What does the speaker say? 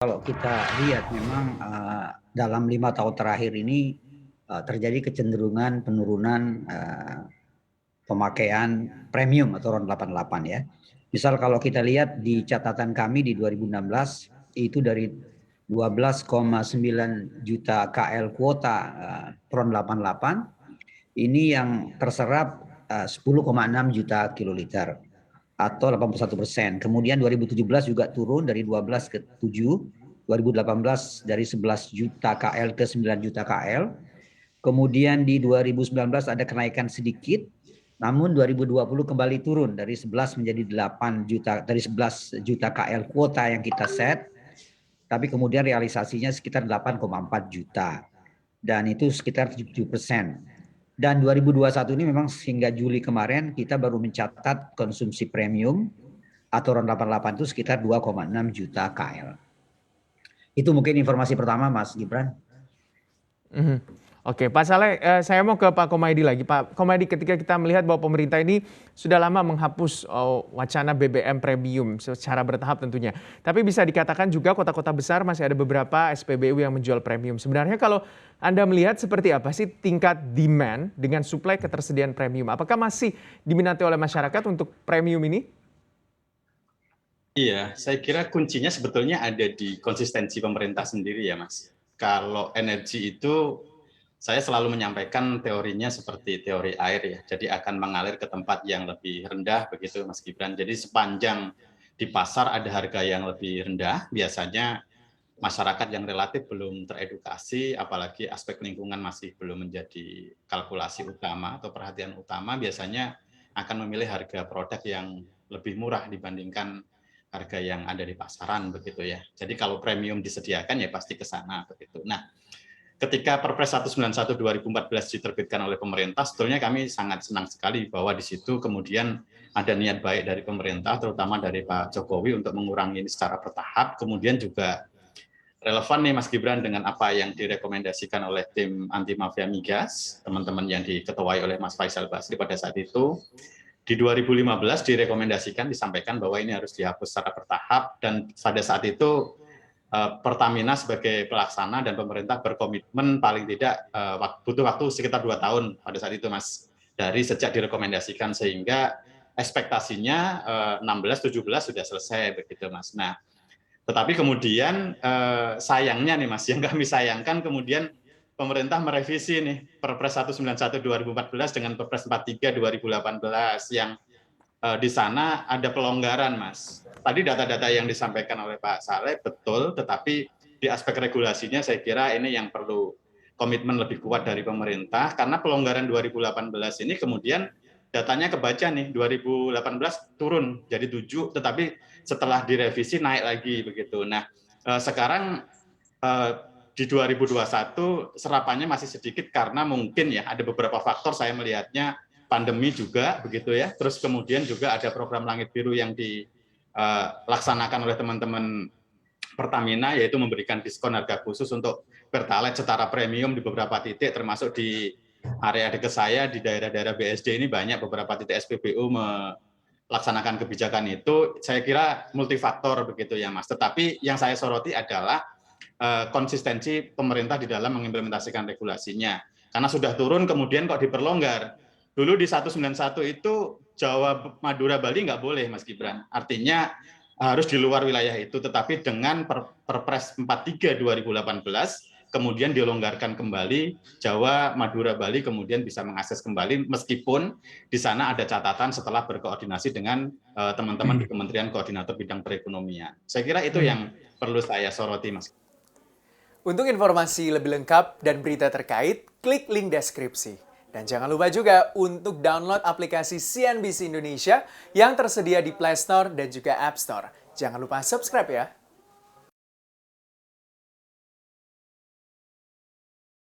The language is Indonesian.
Kalau kita lihat memang dalam 5 tahun terakhir ini terjadi kecenderungan penurunan pemakaian premium atau RON 88 ya. Misal kalau kita lihat di catatan kami di 2016 itu dari 12,9 juta KL kuota RON 88 ini yang terserap 10,6 juta kiloliter atau 81%. Kemudian 2017 juga turun dari 12 ke 7, 2018 dari 11 juta KL ke 9 juta KL. Kemudian di 2019 ada kenaikan sedikit, namun 2020 kembali turun dari 11 menjadi 8 juta, dari 11 juta KL kuota yang kita set, tapi kemudian realisasinya sekitar 8,4 juta. Dan itu sekitar 70%. Dan 2021 ini memang hingga Juli kemarin kita baru mencatat konsumsi premium atau RON 88 itu sekitar 2,6 juta KL. Itu mungkin informasi pertama Mas Gibran. Oke, Pak Saleh, saya mau ke Pak Komaydi lagi. Pak Komaydi, ketika kita melihat bahwa pemerintah ini sudah lama menghapus wacana BBM premium secara bertahap tentunya. Tapi bisa dikatakan juga kota-kota besar masih ada beberapa SPBU yang menjual premium. Sebenarnya kalau Anda melihat seperti apa sih tingkat demand dengan suplai ketersediaan premium? Apakah masih diminati oleh masyarakat untuk premium ini? Iya, saya kira kuncinya sebetulnya ada di konsistensi pemerintah sendiri ya, Mas. Kalau energi itu saya selalu menyampaikan teorinya seperti teori air ya, jadi akan mengalir ke tempat yang lebih rendah begitu Mas Gibran. Jadi sepanjang di pasar ada harga yang lebih rendah, biasanya masyarakat yang relatif belum teredukasi, apalagi aspek lingkungan masih belum menjadi kalkulasi utama atau perhatian utama, biasanya akan memilih harga produk yang lebih murah dibandingkan harga yang ada di pasaran begitu ya. Jadi kalau premium disediakan ya pasti ke sana begitu. Nah, ketika Perpres 191 2014 diterbitkan oleh pemerintah, sebetulnya kami sangat senang sekali bahwa di situ kemudian ada niat baik dari pemerintah, terutama dari Pak Jokowi untuk mengurangi ini secara bertahap, kemudian juga relevan nih Mas Gibran dengan apa yang direkomendasikan oleh tim anti mafia migas, teman-teman yang diketuai oleh Mas Faisal Basri pada saat itu. Di 2015 direkomendasikan, disampaikan bahwa ini harus dihapus secara bertahap, dan pada saat itu Pertamina sebagai pelaksana dan pemerintah berkomitmen paling tidak butuh waktu sekitar 2 tahun pada saat itu Mas, dari sejak direkomendasikan, sehingga ekspektasinya 16-17 sudah selesai begitu Mas. Nah, tetapi kemudian sayangnya nih Mas, yang kami sayangkan kemudian pemerintah merevisi nih Perpres 191 2014 dengan Perpres 43 2018 yang di sana ada pelonggaran Mas. Tadi data-data yang disampaikan oleh Pak Saleh betul, tetapi di aspek regulasinya saya kira ini yang perlu komitmen lebih kuat dari pemerintah, karena pelonggaran 2018 ini kemudian datanya kebaca nih, 2018 turun jadi 7, tetapi setelah direvisi naik lagi begitu. Nah, sekarang di 2021 serapannya masih sedikit karena mungkin ya ada beberapa faktor, saya melihatnya pandemi juga begitu ya. Terus kemudian juga ada program Langit Biru yang dilaksanakan oleh teman-teman Pertamina, yaitu memberikan diskon harga khusus untuk Pertalite secara premium di beberapa titik, termasuk di area dekat saya di daerah-daerah BSD ini banyak beberapa titik SPBU melaksanakan kebijakan itu. Saya kira multifaktor begitu ya Mas. Tetapi yang saya soroti adalah konsistensi pemerintah di dalam mengimplementasikan regulasinya. Karena sudah turun kemudian kok diperlonggar. Dulu di 191 itu Jawa, Madura, Bali nggak boleh Mas Gibran. Artinya harus di luar wilayah itu, tetapi dengan Perpres 43 2018 kemudian dilonggarkan kembali, Jawa, Madura, Bali kemudian bisa mengakses kembali, meskipun di sana ada catatan setelah berkoordinasi dengan teman-teman di Kementerian Koordinator Bidang Perekonomian. Saya kira itu yang perlu saya soroti Mas. Untuk informasi lebih lengkap dan berita terkait, klik link deskripsi. Dan jangan lupa juga untuk download aplikasi CNBC Indonesia yang tersedia di Play Store dan juga App Store. Jangan lupa subscribe ya.